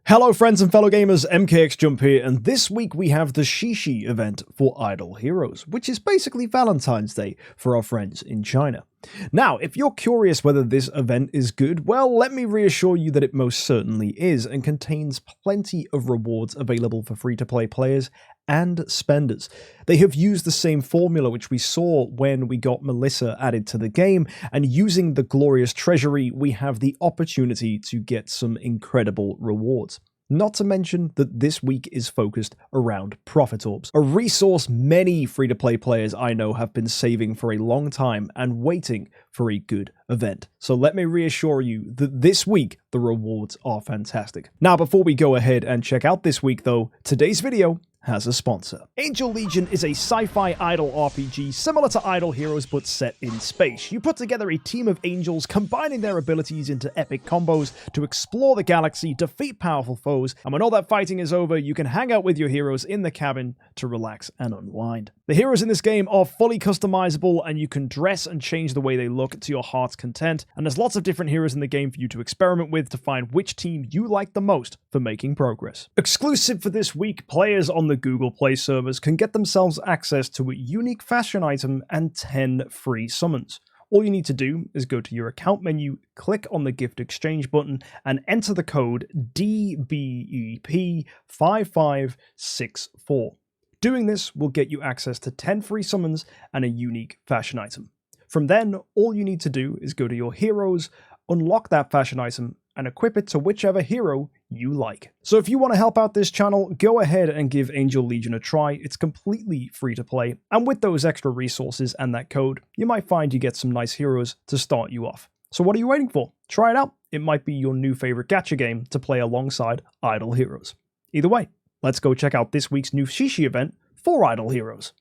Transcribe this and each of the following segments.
Hello friends and fellow gamers, MKxJUMP here, and this week we have the Qixi event for Idle Heroes, which is basically Valentine's Day for our friends in China. Now, if you're curious whether this event is good, well, let me reassure you that it most certainly is, and contains plenty of rewards available for free-to-play players and spenders. They have used the same formula which we saw when we got Melissa added to the game, and using the glorious treasury, we have the opportunity to get some incredible rewards. Not to mention that this week is focused around Prophet Orbs, a resource many free-to-play players I know have been saving for a long time and waiting for a good event. So let me reassure you that this week the rewards are fantastic. Now before we go ahead and check out this week though, today's video has a sponsor. Angel Legion is a sci-fi idle RPG similar to Idle Heroes but set in space. You put together a team of angels combining their abilities into epic combos to explore the galaxy, defeat powerful foes, and when all that fighting is over, you can hang out with your heroes in the cabin to relax and unwind. The heroes in this game are fully customizable and you can dress and change the way they look to your heart's content, and there's lots of different heroes in the game for you to experiment with to find which team you like the most for making progress. Exclusive for this week, players on the Google Play servers can get themselves access to a unique fashion item and 10 free summons. All you need to do is go to your account menu, click on the gift exchange button, and enter the code DBEP5564. Doing this will get you access to 10 free summons and a unique fashion item. From then, all you need to do is go to your heroes, unlock that fashion item, and equip it to whichever hero you like. So if you want to help out this channel, go ahead and give Angel Legion a try. It's completely free to play, and with those extra resources and that code, you might find you get some nice heroes to start you off. So what are you waiting for? Try it out. It might be your new favorite gacha game to play alongside Idle Heroes. Either way, let's go check out this week's new Qixi event for Idle Heroes.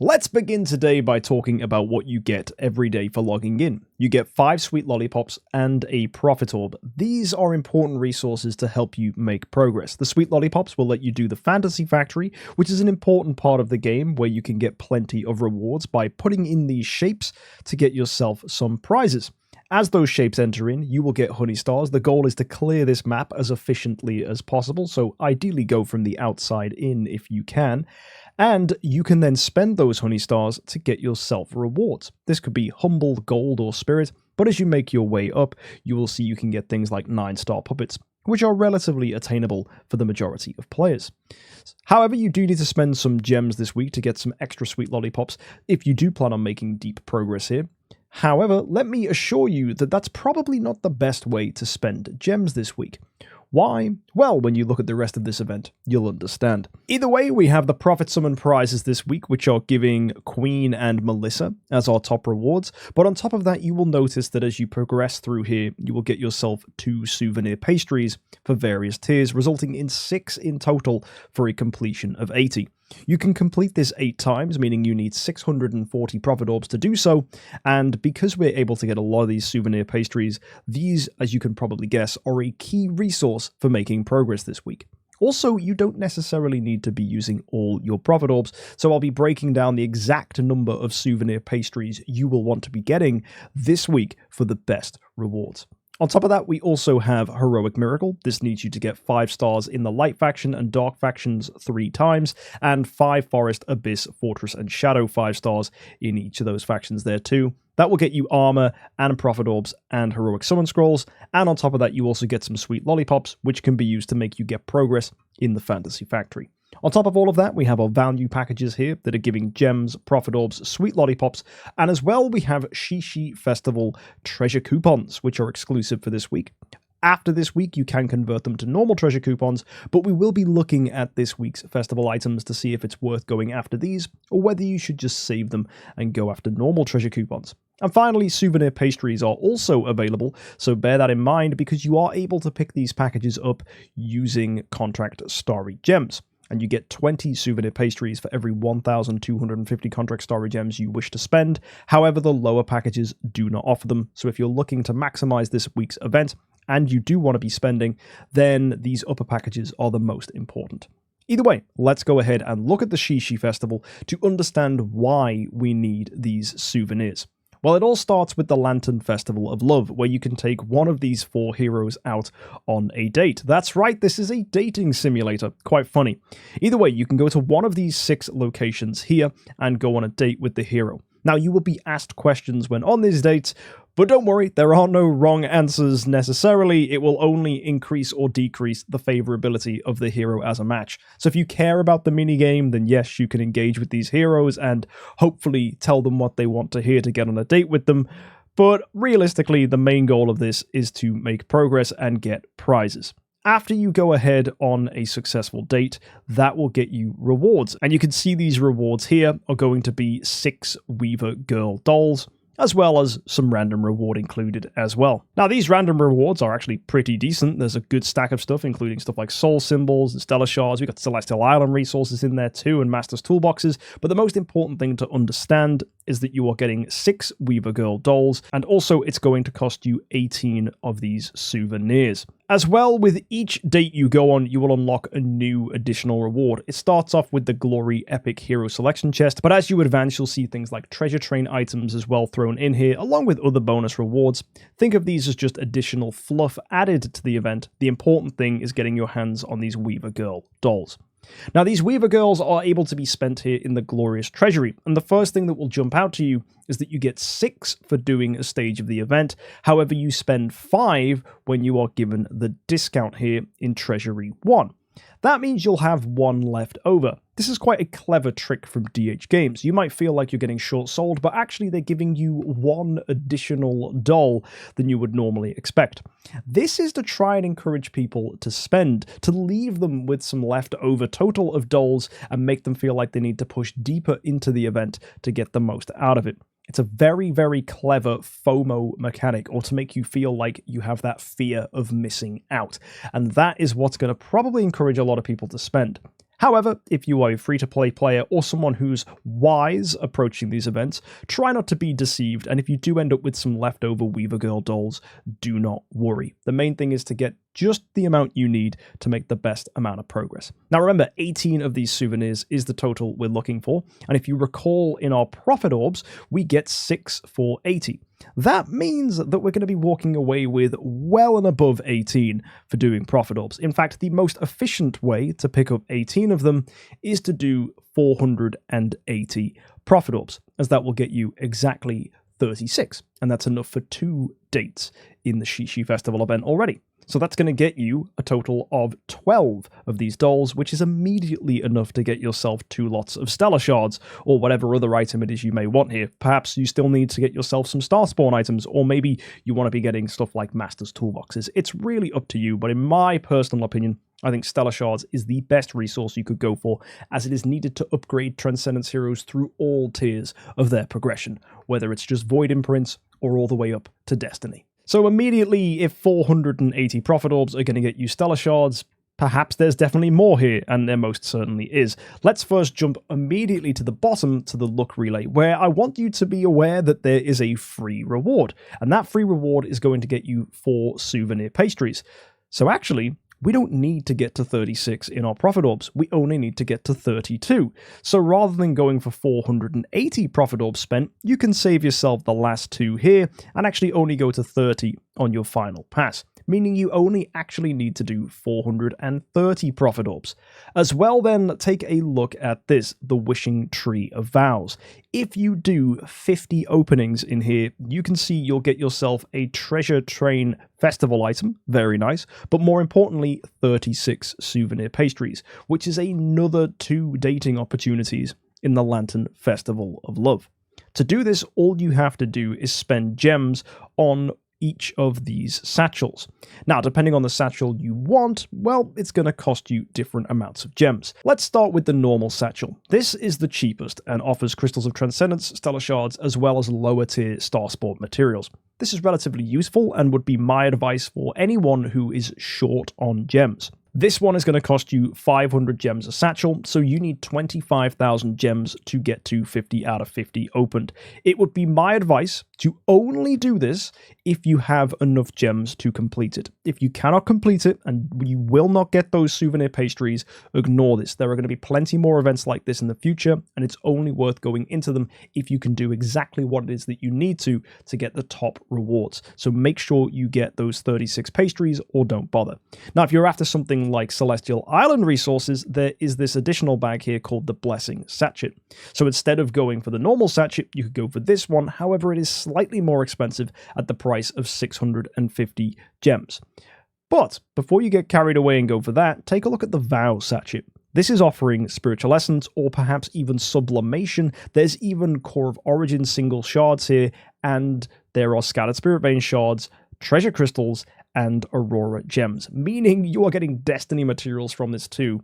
Let's begin today by talking about what you get every day for logging in. You get 5 sweet lollipops and a Prophet Orb. These are important resources to help you make progress. The sweet lollipops will let you do the Fantasy Factory, which is an important part of the game where you can get plenty of rewards by putting in these shapes to get yourself some prizes. As those shapes enter in, you will get honey stars. The goal is to clear this map as efficiently as possible, so ideally go from the outside in if you can. And you can then spend those honey stars to get yourself rewards. This could be humble, gold, or spirit, but as you make your way up, you will see you can get things like 9-star puppets, which are relatively attainable for the majority of players. However, you do need to spend some gems this week to get some extra sweet lollipops if you do plan on making deep progress here. However, let me assure you that that's probably not the best way to spend gems this week. Why? Well, when you look at the rest of this event, you'll understand. Either way, we have the Prophet Summon prizes this week, which are giving Queen and Melissa as our top rewards. But on top of that, you will notice that as you progress through here, you will get yourself 2 souvenir pastries for various tiers, resulting in 6 in total for a completion of 80. You can complete this 8 times, meaning you need 640 Prophet Orbs to do so, and because we're able to get a lot of these souvenir pastries, these, as you can probably guess, are a key resource for making progress this week. Also, you don't necessarily need to be using all your Prophet Orbs, so I'll be breaking down the exact number of souvenir pastries you will want to be getting this week for the best rewards. On top of that, we also have Heroic Miracle. This needs you to get 5 stars in the Light faction and Dark factions 3 times, and 5 Forest, Abyss, Fortress, and Shadow 5 stars in each of those factions there too. That will get you armor and Prophet Orbs and Heroic Summon Scrolls, and on top of that you also get some sweet lollipops, which can be used to make you get progress in the Fantasy Factory. On top of all of that, we have our value packages here that are giving gems, Prophet Orbs, sweet lollipops, and as well we have Qixi Festival treasure coupons, which are exclusive for this week. After this week, you can convert them to normal treasure coupons, but we will be looking at this week's festival items to see if it's worth going after these, or whether you should just save them and go after normal treasure coupons. And finally, souvenir pastries are also available, so bear that in mind because you are able to pick these packages up using contract starry gems. And you get 20 souvenir pastries for every 1,250 contract starry gems you wish to spend. However, the lower packages do not offer them, so if you're looking to maximize this week's event, and you do want to be spending, then these upper packages are the most important. Either way, let's go ahead and look at the Qixi Festival to understand why we need these souvenirs. Well, it all starts with the Lantern Festival of Love, where you can take one of these 4 heroes out on a date. That's right, this is a dating simulator. Quite funny. Either way, you can go to one of these 6 locations here and go on a date with the hero. Now, you will be asked questions when on these dates, but don't worry, there are no wrong answers necessarily. It will only increase or decrease the favorability of the hero as a match. So if you care about the minigame, then yes, you can engage with these heroes and hopefully tell them what they want to hear to get on a date with them. But realistically, the main goal of this is to make progress and get prizes. After you go ahead on a successful date, that will get you rewards. And you can see these rewards here are going to be 6 Weaver Girl dolls, as well as some random reward included as well. Now, these random rewards are actually pretty decent. There's a good stack of stuff, including stuff like soul symbols and stellar shards. We've got Celestial Island resources in there too, and Master's Toolboxes. But the most important thing to understand is that you are getting 6 Weaver Girl dolls, and also it's going to cost you 18 of these souvenirs. As well, with each date you go on, you will unlock a new additional reward. It starts off with the Glory Epic Hero Selection Chest, but as you advance, you'll see things like treasure train items as well thrown in here, along with other bonus rewards. Think of these as just additional fluff added to the event. The important thing is getting your hands on these Weaver Girl dolls. Now, these Weaver Girls are able to be spent here in the Glorious Treasury, and the first thing that will jump out to you is that you get 6 for doing a stage of the event. However, you spend 5 when you are given the discount here in Treasury 1. That means you'll have 1 left over. This is quite a clever trick from DH Games. You might feel like you're getting short-sold, but actually they're giving you 1 additional doll than you would normally expect. This is to try and encourage people to spend, to leave them with some leftover total of dolls and make them feel like they need to push deeper into the event to get the most out of it. It's a very, very clever FOMO mechanic, or to make you feel like you have that fear of missing out. And that is what's going to probably encourage a lot of people to spend. However, if you are a free-to-play player or someone who's wise approaching these events, try not to be deceived, and if you do end up with some leftover Weaver Girl dolls, do not worry. The main thing is to get just the amount you need to make the best amount of progress. Now remember, 18 of these souvenirs is the total we're looking for, and if you recall in our Prophet Orbs, we get 6 for 80. That means that we're going to be walking away with well and above 18 for doing Prophet Orbs. In fact, the most efficient way to pick up 18 of them is to do 480 Prophet Orbs, as that will get you exactly 36, and that's enough for 2 dates in the Qixi Festival Event already. So that's going to get you a total of 12 of these dolls, which is immediately enough to get yourself 2 lots of Stellar Shards, or whatever other item it is you may want here. Perhaps you still need to get yourself some Starspawn items, or maybe you want to be getting stuff like Master's Toolboxes. It's really up to you, but in my personal opinion, I think Stellar Shards is the best resource you could go for, as it is needed to upgrade Transcendence heroes through all tiers of their progression, whether it's just Void Imprints or all the way up to Destiny. So immediately, if 480 Prophet Orbs are going to get you Stellar Shards, perhaps there's definitely more here, and there most certainly is. Let's first jump immediately to the bottom to the Luck Relay, where I want you to be aware that there is a free reward, and that free reward is going to get you 4 souvenir pastries. So actually, we don't need to get to 36 in our Prophet Orbs, we only need to get to 32. So rather than going for 480 Prophet Orbs spent, you can save yourself the last 2 here, and actually only go to 30 on your final pass, meaning you only actually need to do 430 Prophet Orbs. As well then, take a look at this, the Wishing Tree of Vows. If you do 50 openings in here, you can see you'll get yourself a Treasure Train Festival item, very nice, but more importantly, 36 souvenir pastries, which is another 2 dating opportunities in the Lantern Festival of Love. To do this, all you have to do is spend gems on each of these satchels. Now, depending on the satchel you want, well, it's going to cost you different amounts of gems. Let's start with the normal satchel. This is the cheapest and offers Crystals of Transcendence, Stellar Shards, as well as lower tier Starsport materials. This is relatively useful and would be my advice for anyone who is short on gems. This one is going to cost you 500 gems a satchel, so you need 25,000 gems to get to 50 out of 50 opened. It would be my advice to only do this if you have enough gems to complete it. If you cannot complete it and you will not get those souvenir pastries, ignore this. There are going to be plenty more events like this in the future, and it's only worth going into them if you can do exactly what it is that you need to get the top rewards. So make sure you get those 36 pastries or don't bother. Now, if you're after something like Celestial Island resources, there is this additional bag here called the Blessing Sachet. So instead of going for the normal sachet, you could go for this one. However, it is slightly more expensive at the price of 650 gems. But before you get carried away and go for that, take a look at the Vow Sachet. This is offering Spiritual Essence or perhaps even Sublimation. There's even Core of Origin single shards here, and there are Scattered Spirit Vein shards, Treasure Crystals, and Aurora gems, meaning you are getting Destiny materials from this too.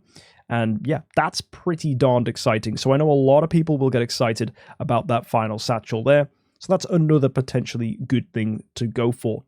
And yeah, that's pretty darned exciting. So I know a lot of people will get excited about that final satchel there. So that's another potentially good thing to go for.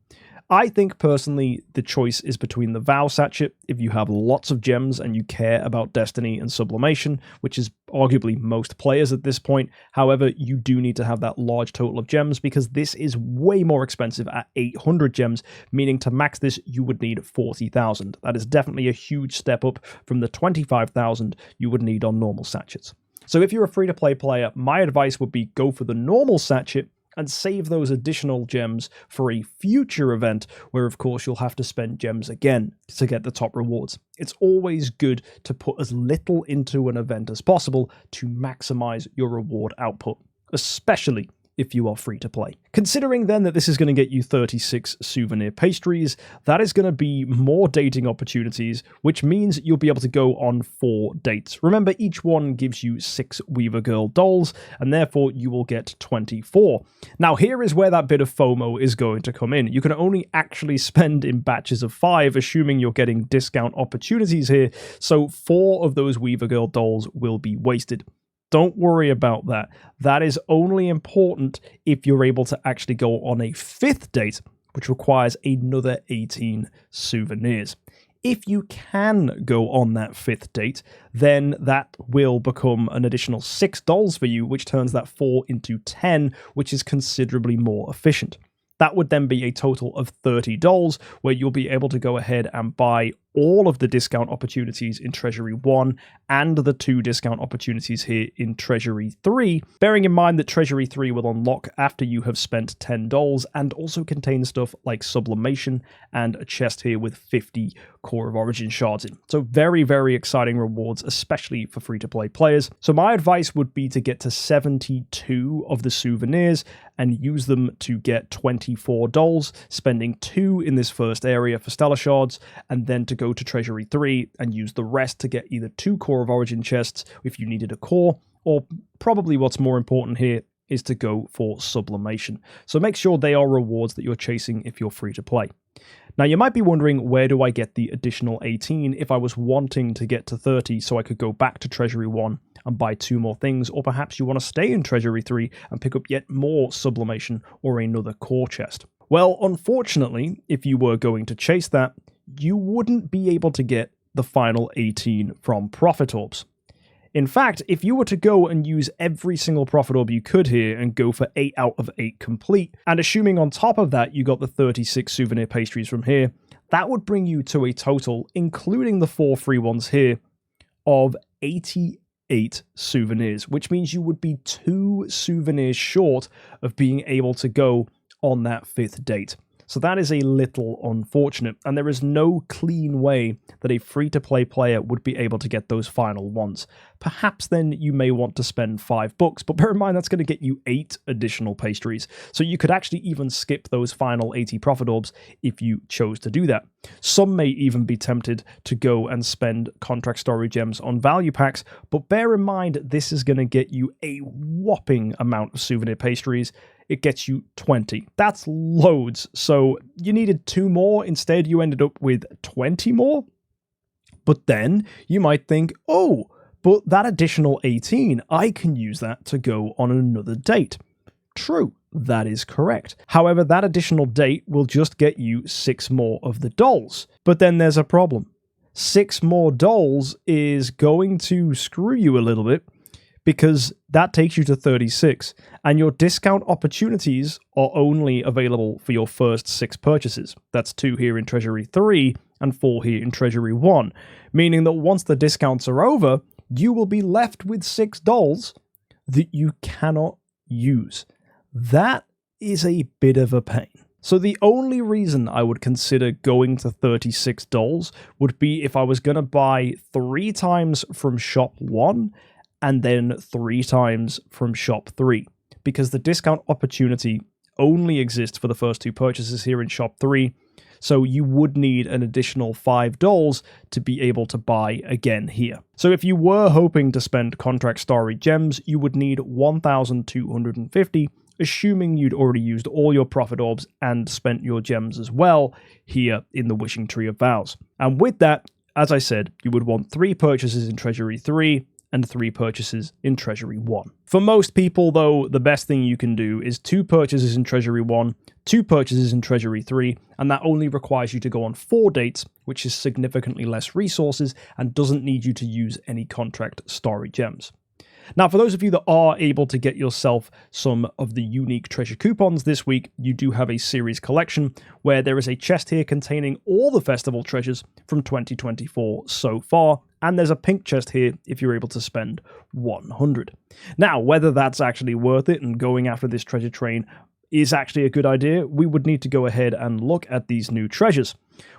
I think personally the choice is between the Vow Sachet if you have lots of gems and you care about Destiny and Sublimation, which is arguably most players at this point. However, you do need to have that large total of gems because this is way more expensive at 800 gems, meaning to max this you would need 40,000. That is definitely a huge step up from the 25,000 you would need on normal sachets. So if you're a free-to-play player, my advice would be go for the normal sachet and save those additional gems for a future event where, of course, you'll have to spend gems again to get the top rewards. It's always good to put as little into an event as possible to maximize your reward output, especially if you are free to play. Considering then that this is going to get you 36 souvenir pastries, that is going to be more dating opportunities, which means you'll be able to go on 4 dates. Remember, each one gives you 6 Weaver Girl dolls, and therefore you will get 24. Now, here is where that bit of FOMO is going to come in. You can only actually spend in batches of 5, assuming you're getting discount opportunities here, so 4 of those Weaver Girl dolls will be wasted. Don't worry about that. That is only important if you're able to actually go on a 5th date, which requires another 18 souvenirs. If you can go on that 5th date, then that will become an additional 6 dolls for you, which turns that 4 into 10, which is considerably more efficient. That would then be a total of 30 dolls, where you'll be able to go ahead and buy all of the discount opportunities in Treasury 1 and the 2 discount opportunities here in Treasury 3, bearing in mind that Treasury 3 will unlock after you have spent 10 dolls and also contain stuff like Sublimation and a chest here with 50 Core of Origin shards in. So very, very exciting rewards, especially for free-to-play players. So my advice would be to get to 72 of the souvenirs and use them to get 24 dolls, spending 2 in this first area for Stellar Shards, and then to go to Treasury 3 and use the rest to get either 2 Core of Origin chests if you needed a core, or probably what's more important here is to go for Sublimation. So make sure they are rewards that you're chasing if you're free to play. Now you might be wondering, where do I get the additional 18 if I was wanting to get to 30 so I could go back to Treasury 1 and buy 2 more things, or perhaps you want to stay in Treasury 3 and pick up yet more Sublimation or another core chest. Well, unfortunately, if you were going to chase that, you wouldn't be able to get the final 18 from Prophet Orbs. In fact, if you were to go and use every single Prophet Orb you could here and go for 8 out of 8 complete, and assuming on top of that you got the 36 souvenir pastries from here, that would bring you to a total, including the 4 free ones here, of 88 souvenirs, which means you would be 2 souvenirs short of being able to go on that 5th date. So that is a little unfortunate, and there is no clean way that a free-to-play player would be able to get those final ones. Perhaps then you may want to spend $5, but bear in mind that's going to get you 8 additional pastries, so you could actually even skip those final 80 Prophet Orbs if you chose to do that. Some may even be tempted to go and spend contract story gems on value packs, but bear in mind this is going to get you a whopping amount of souvenir pastries. It gets you 20. That's loads. So you needed 2 more. Instead, you ended up with 20 more. But then you might think, oh, but that additional 18, I can use that to go on another date. True, that is correct. However, that additional date will just get you 6 more of the dolls. But then there's a problem. 6 more dolls is going to screw you a little bit, because that takes you to 36, and your discount opportunities are only available for your first 6 purchases. That's 2 here in Treasury 3 and 4 here in Treasury 1, meaning that once the discounts are over, you will be left with 6 dolls that you cannot use. That is a bit of a pain. So the only reason I would consider going to 36 dolls would be if I was going to buy 3 times from shop 1 and then 3 times from shop 3, because the discount opportunity only exists for the first 2 purchases here in shop 3, so you would need an additional 5 dolls to be able to buy again here. So if you were hoping to spend contract starry gems, you would need 1,250, assuming you'd already used all your Prophet Orbs and spent your gems as well here in the Wishing Tree of Vows. And with that, as I said, you would want 3 purchases in Treasury 3, and 3 purchases in Treasury 1. For most people, though, the best thing you can do is 2 purchases in Treasury 1, 2 purchases in Treasury 3, and that only requires you to go on 4 dates, which is significantly less resources and doesn't need you to use any contract starry gems. Now, for those of you that are able to get yourself some of the unique treasure coupons this week, you do have a series collection where there is a chest here containing all the festival treasures from 2024 so far, and there's a pink chest here if you're able to spend 100. Now, whether that's actually worth it and going after this treasure train is actually a good idea, we would need to go ahead and look at these new treasures.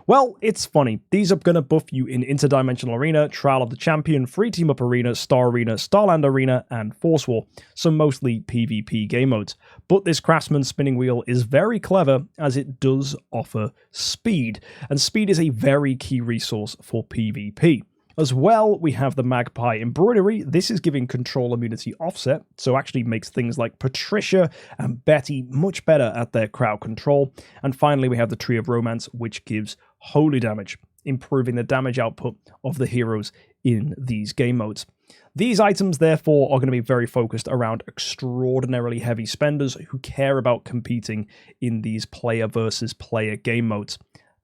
Well, it's funny. These are going to buff you in Interdimensional Arena, Trial of the Champion, Free Team Up Arena, Star Arena, Starland Arena, and Force War, so mostly PvP game modes. But this Craftsman spinning wheel is very clever as it does offer speed, and speed is a very key resource for PvP. As well, we have the Magpie Embroidery. This is giving control immunity offset, so actually makes things like Patricia and Betty much better at their crowd control. And finally, we have the Tree of Romance, which gives holy damage, improving the damage output of the heroes in these game modes. These items, therefore, are going to be very focused around extraordinarily heavy spenders who care about competing in these player versus player game modes.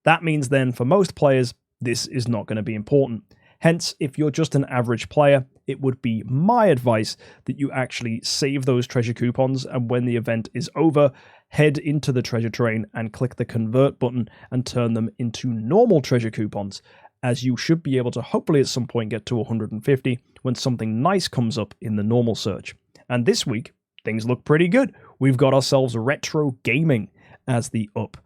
That means then, for most players, this is not going to be important. Hence, if you're just an average player, it would be my advice that you actually save those treasure coupons, and when the event is over, head into the treasure train and click the convert button and turn them into normal treasure coupons, as you should be able to hopefully at some point get to 150 when something nice comes up in the normal search. And this week, things look pretty good. We've got ourselves retro gaming as the up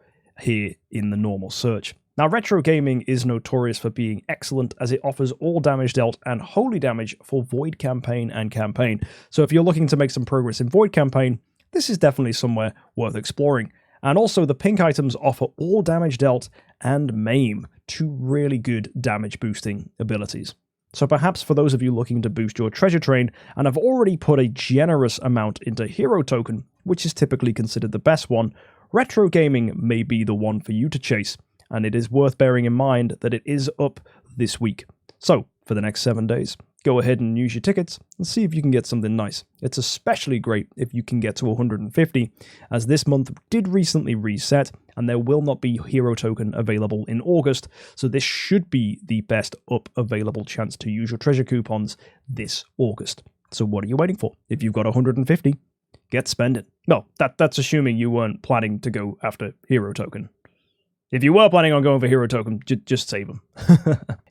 here in the normal search. Now, retro gaming is notorious for being excellent as it offers all damage dealt and holy damage for Void Campaign and Campaign. So if you're looking to make some progress in Void Campaign, this is definitely somewhere worth exploring. And also, the pink items offer all damage dealt and maim, 2 really good damage boosting abilities. So perhaps for those of you looking to boost your treasure train and have already put a generous amount into Hero Token, which is typically considered the best one, retro gaming may be the one for you to chase. And it is worth bearing in mind that it is up this week. So, for the next 7 days, go ahead and use your tickets and see if you can get something nice. It's especially great if you can get to 150, as this month did recently reset, and there will not be Hero Token available in August, so this should be the best up available chance to use your treasure coupons this August. So what are you waiting for? If you've got 150, get spending. No, that's assuming you weren't planning to go after Hero Token. If you were planning on going for Hero Token, just save them.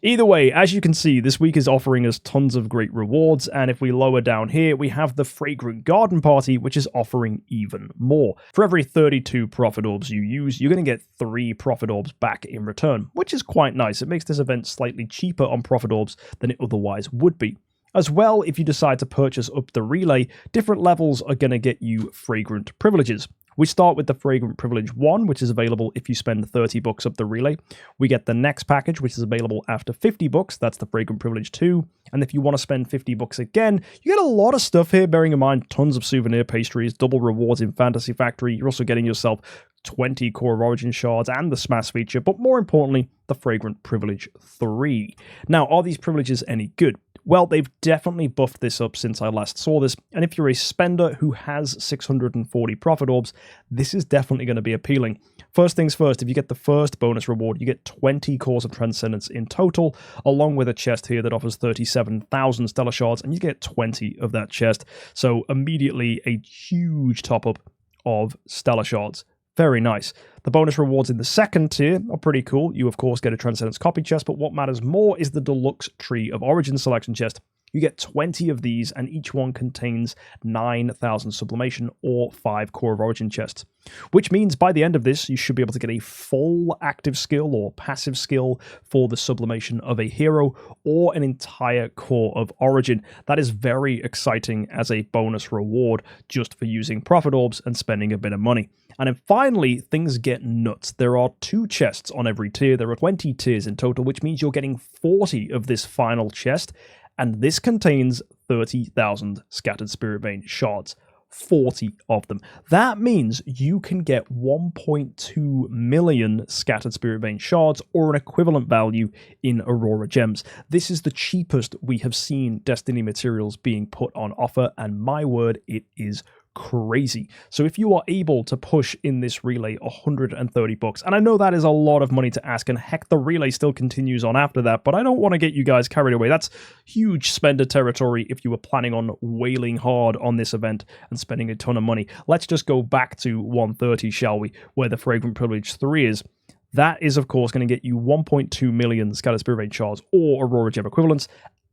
Either way, as you can see, this week is offering us tons of great rewards, and if we lower down here, we have the Fragrant Garden Party, which is offering even more. For every 32 Prophet Orbs you use, you're going to get 3 Prophet Orbs back in return, which is quite nice. It makes this event slightly cheaper on Prophet Orbs than it otherwise would be. As well, if you decide to purchase up the relay, different levels are going to get you fragrant privileges. We start with the Fragrant Privilege 1, which is available if you spend 30 bucks up the relay. We get the next package, which is available after 50 bucks. That's the Fragrant Privilege 2. And if you want to spend 50 bucks again, you get a lot of stuff here, bearing in mind tons of souvenir pastries, double rewards in Fantasy Factory. You're also getting yourself 20 Core of Origin shards and the Smash feature, but more importantly, the Fragrant Privilege 3. Now, are these privileges any good? Well, they've definitely buffed this up since I last saw this, and if you're a spender who has 640 Prophet Orbs, this is definitely going to be appealing. First things first, if you get the first bonus reward, you get 20 Cores of Transcendence in total, along with a chest here that offers 37,000 Stellar Shards, and you get 20 of that chest. So immediately a huge top-up of Stellar Shards. Very nice. The bonus rewards in the second tier are pretty cool. You, of course, get a Transcendence copy chest, but what matters more is the Deluxe Tree of Origin selection chest. You get 20 of these, and each one contains 9,000 Sublimation or 5 Core of Origin chests. Which means by the end of this, you should be able to get a full active skill or passive skill for the Sublimation of a hero or an entire Core of Origin. That is very exciting as a bonus reward just for using Prophet Orbs and spending a bit of money. And then finally, things get nuts. There are 2 chests on every tier. There are 20 tiers in total, which means you're getting 40 of this final chest. And this contains 30,000 Scattered Spirit Vein shards. 40 of them. That means you can get 1.2 million Scattered Spirit Vein shards, or an equivalent value in Aurora Gems. This is the cheapest we have seen Destiny materials being put on offer, and my word, it is crazy. So if you are able to push in this relay $130, and I know that is a lot of money to ask, and heck, the relay still continues on after that, but I don't want to get you guys carried away. That's huge spender territory if you were planning on wailing hard on this event and spending a ton of money. Let's just go back to 130, shall we, where the Fragrant Privilege 3 is. That is, of course, going to get you 1.2 million Scattered Spirit Vein shards or Aurora Gem equivalents,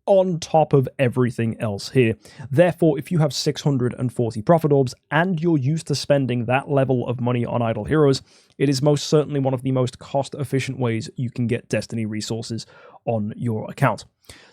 on top of everything else here. Therefore, if you have 640 Prophet Orbs and you're used to spending that level of money on Idle Heroes, it is most certainly one of the most cost-efficient ways you can get Destiny resources on your account.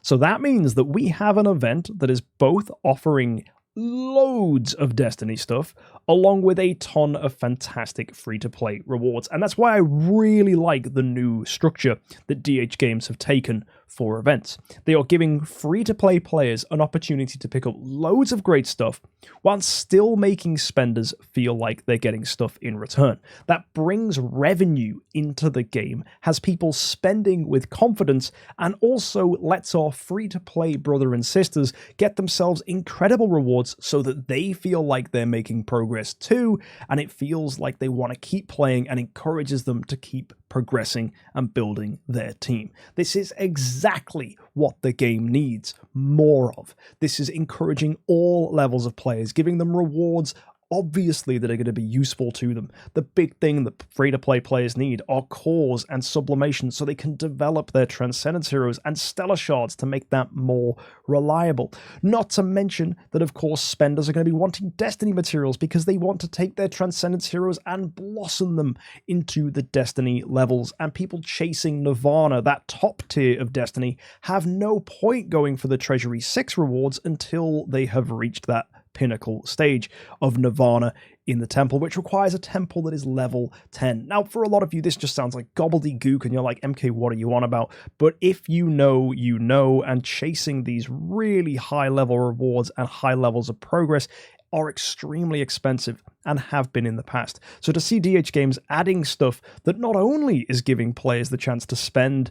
So that means that we have an event that is both offering loads of Destiny stuff, along with a ton of fantastic free-to-play rewards. And that's why I really like the new structure that DH Games have taken for events. They are giving free-to-play players an opportunity to pick up loads of great stuff, while still making spenders feel like they're getting stuff in return. That brings revenue into the game, has people spending with confidence, and also lets our free-to-play brother and sisters get themselves incredible rewards so that they feel like they're making progress too, and it feels like they want to keep playing and encourages them to keep progressing and building their team. This is exactly what the game needs more of. This is encouraging all levels of players, giving them rewards obviously that are going to be useful to them. The big thing that free-to-play players need are cores and sublimation so they can develop their Transcendence heroes and Stellar Shards to make that more reliable. Not to mention that, of course, spenders are going to be wanting Destiny materials because they want to take their Transcendence heroes and blossom them into the Destiny levels, and people chasing Nirvana, that top tier of Destiny, have no point going for the Treasury 6 rewards until they have reached that pinnacle stage of Nirvana in the temple, which requires a temple that is level 10. Now, for a lot of you, this just sounds like gobbledygook, and you're like, MK, what are you on about? But if you know, you know, and chasing these really high-level rewards and high levels of progress are extremely expensive and have been in the past. So to see DH Games adding stuff that not only is giving players the chance to spend,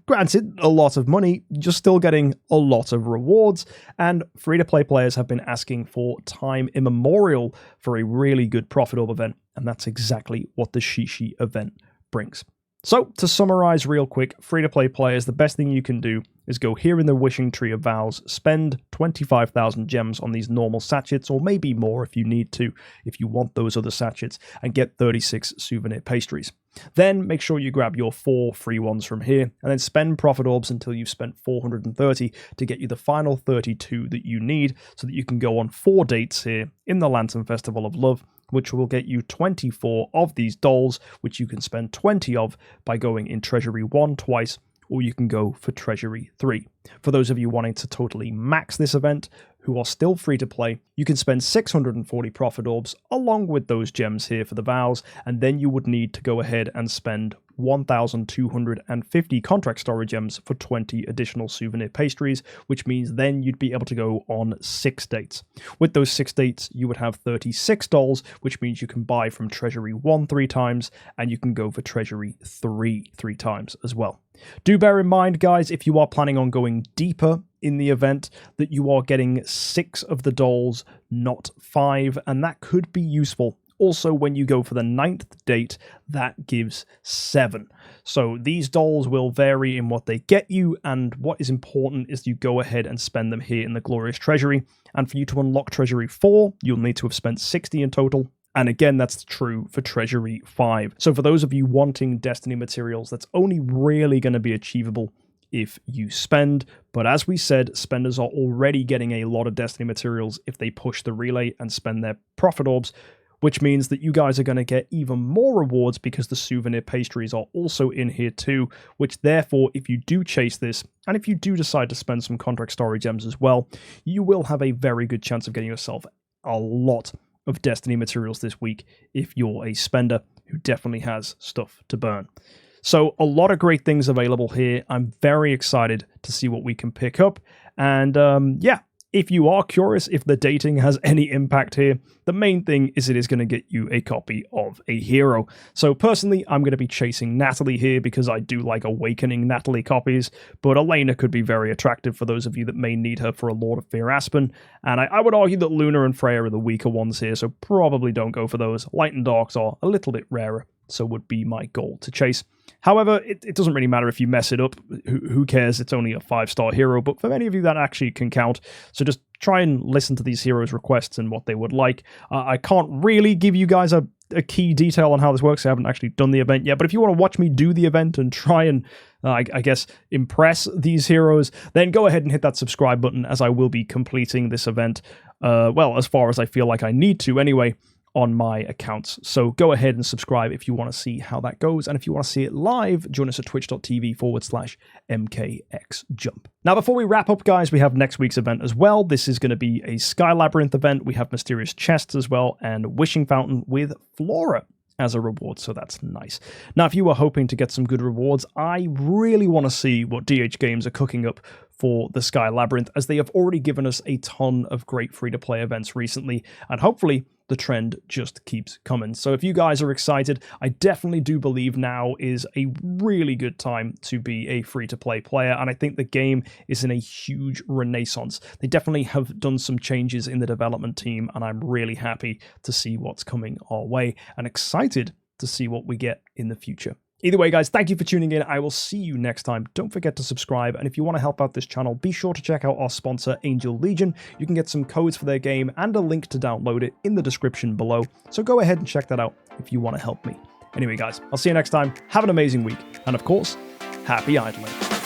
granted, a lot of money, you're still getting a lot of rewards, and free-to-play players have been asking for time immemorial for a really good Prophet Orb event, and that's exactly what the Qixi event brings. So, to summarize real quick, free-to-play players, the best thing you can do is go here in the Wishing Tree of Vows, spend 25,000 gems on these normal sachets, or maybe more if you need to, if you want those other sachets, and get 36 souvenir pastries. Then make sure you grab your 4 free ones from here, and then spend Prophet Orbs until you've spent 430 to get you the final 32 that you need, so that you can go on 4 dates here in the Lantern Festival of Love, which will get you 24 of these dolls, which you can spend 20 of by going in Treasury 1 twice, or you can go for Treasury 3. For those of you wanting to totally max this event, who are still free to play, you can spend 640 Prophet Orbs along with those gems here for the vows, and then you would need to go ahead and spend 1,250 contract storage gems for 20 additional souvenir pastries, which means then you'd be able to go on 6 dates. With those 6 dates, you would have 36 dolls, which means you can buy from Treasury 1 3 times, and you can go for Treasury 3 times as well. Do bear in mind, guys, if you are planning on going deeper in the event, that you are getting 6 of the dolls, not 5, and that could be useful. Also, when you go for the 9th date, that gives 7. So these dolls will vary in what they get you, and what is important is you go ahead and spend them here in the Glorious Treasury. And for you to unlock Treasury 4, you'll need to have spent 60 in total. And again, that's true for Treasury 5. So for those of you wanting Destiny materials, that's only really going to be achievable if you spend. But as we said, spenders are already getting a lot of Destiny materials if they push the relay and spend their Prophet Orbs, which means that you guys are going to get even more rewards because the souvenir pastries are also in here too, which therefore, if you do chase this, and if you do decide to spend some contract storage gems as well, you will have a very good chance of getting yourself a lot of Destiny materials this week if you're a spender who definitely has stuff to burn. So a lot of great things available here. I'm very excited to see what we can pick up. And yeah, if you are curious if the dating has any impact here, the main thing is it is going to get you a copy of a hero. So personally, I'm going to be chasing Natalie here because I do like Awakening Natalie copies, but Elena could be very attractive for those of you that may need her for a Lord of Fear Aspen. And I would argue that Luna and Freya are the weaker ones here, so probably don't go for those. Light and Darks are a little bit rarer, so would be my goal to chase. However, it doesn't really matter if you mess it up. Who cares? It's only a 5-star hero, but for many of you that actually can count. So just try and listen to these heroes' requests and what they would like. I can't really give you guys a key detail on how this works. I haven't actually done the event yet, but if you want to watch me do the event and try and, I guess, impress these heroes, then go ahead and hit that subscribe button, as I will be completing this event, well, as far as I feel like I need to anyway, on my accounts. So go ahead and subscribe if you want to see how that goes. And if you want to see it live, join us at twitch.tv/MKxJUMP. Now, before we wrap up, guys, we have next week's event as well. This is going to be a Sky Labyrinth event. We have Mysterious Chests as well, and Wishing Fountain with Flora as a reward, so that's nice. Now, if you are hoping to get some good rewards, I really want to see what DH Games are cooking up for the Sky Labyrinth, as they have already given us a ton of great free-to-play events recently, and hopefully the trend just keeps coming. So if you guys are excited, I definitely do believe now is a really good time to be a free-to-play player, and I think the game is in a huge renaissance. They definitely have done some changes in the development team, and I'm really happy to see what's coming our way, and excited to see what we get in the future. Either way, guys, thank you for tuning in. I will see you next time. Don't forget to subscribe, and if you want to help out this channel, be sure to check out our sponsor, Angel Legion. You can get some codes for their game and a link to download it in the description below, so go ahead and check that out if you want to help me. Anyway, guys, I'll see you next time. Have an amazing week, and of course, happy idling.